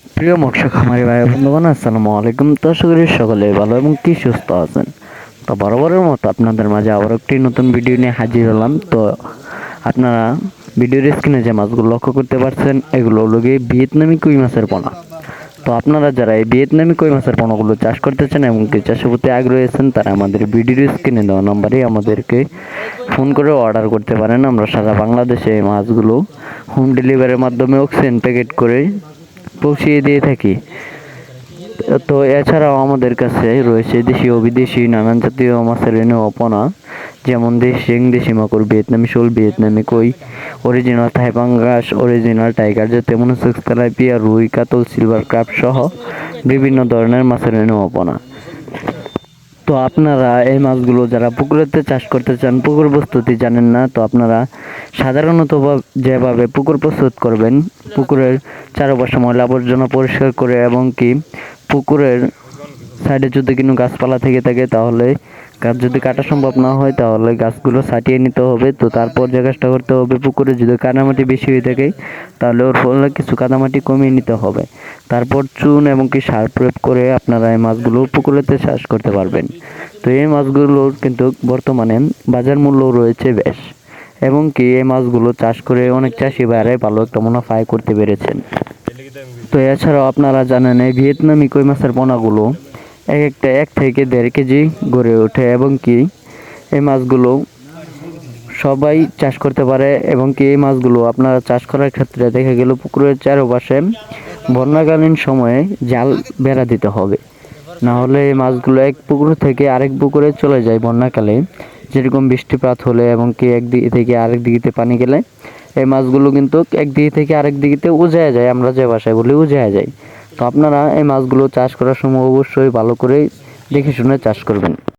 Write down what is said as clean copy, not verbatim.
প্রিয় মৎস্য খামারি ভাই বন্ধুগণ, আসসালামু আলাইকুম। তো আশা করি সকলে ভালো এবং কি সুস্থ আছেন। তো বরাবরের মতো আপনাদের মাঝে আবার একটি নতুন ভিডিও নিয়ে হাজির হলাম। তো আপনারা ভিডিওর স্ক্রিনে যে মাছগুলো লক্ষ্য করতে পারছেন, এগুলো হলো গিয়ে ভিয়েতনামি কই মাছের পোনা। তো আপনারা যারা এই ভিয়েতনামি কই মাছের পোনাগুলো চাষ করতে চান এবং কি চাষের প্রতি আগ্রহী আছেন, তারা আমাদের ভিডিওর স্ক্রিনে দেওয়া নাম্বারে আমাদেরকে ফোন করে অর্ডার করতে পারেন। আমরা সারা বাংলাদেশে এই মাছগুলো হোম ডেলিভারির মাধ্যমে অক্সিজেন প্যাকেট করে পৌঁছিয়ে দিয়ে থাকি। তো এছাড়াও আমাদের কাছে রয়েছে দেশি ও বিদেশি নানান জাতীয় মাছের পোনা, যেমন দেশি মাগুর, ভিয়েতনামি শোল, ভিয়েতনামি কই, অরিজিনাল থাই পাঙ্গাস, অরিজিনাল টাইগার জাতীয় মনোসেক্স, তেলাপিয়া, রুই, কাতল, সিলভার ক্রাব সহ বিভিন্ন ধরনের মাছের পোনা। তো আপনারা এই মাছগুলো যারা পুকুরেতে চাষ করতে চান, পুকুর প্রস্তুতি জানেন না, তো আপনারা সাধারণত যেভাবে পুকুর প্রস্তুত করবেন, পুকুরের চারপাশে ময়লা আবর্জনা পরিষ্কার করে এবং কি পুকুরের সাইডে যদি কোনো গাছপালা থেকে থাকে, তাহলে গাছ যদি কাটা সম্ভব না হয় তাহলে গাছগুলো ছাটিয়ে নিতে হবে। তো তারপর যে কাজটা করতে হবে, পুকুরে যদি কাদামাটি বেশি হয়ে থাকে তাহলে ওর ফলে কিছু কাদামাটি কমিয়ে নিতে হবে। তারপর চুন এবং কি সার প্রয়োগ করে আপনারা এই মাছগুলো পুকুরেতে চাষ করতে পারবেন। তো এই মাছগুলোর কিন্তু বর্তমানে বাজার মূল্য রয়েছে বেশ, এবং কি এই মাছগুলো চাষ করে অনেক চাষি ভাইরাই ভালো একটা মুনাফা আয় করতে পেরেছেন। তো এছাড়াও আপনারা জানেন এই ভিয়েতনামি কই মাছের পোনাগুলো এক একটা 1 থেকে 1.5 কেজি গড়ে ওঠে, এবং কি এই মাছগুলো সবাই চাষ করতে পারে। এবং কি এই মাছগুলো আপনারা চাষ করার ক্ষেত্রে দেখা গেল পুকুরের চারপাশে বন্যাকালীন সময়ে জাল বেড়া দিতে হবে, না হলে এই মাছগুলো এক পুকুর থেকে আরেক পুকুরে চলে যায় বন্যাকালে। যেরকম বৃষ্টিপাত হলে এবং কি একদিকে থেকে আরেক দিকে পানি গেলে এই মাছগুলো কিন্তু একদিকে থেকে আরেক দিকে উজায় যায়, আমরা যে ভাষায় বলি উজায় যায়। তো আপনারা এই মাছগুলো চাষ করার সময় অবশ্যই ভালো করে দেখে শুনে চাষ করবেন।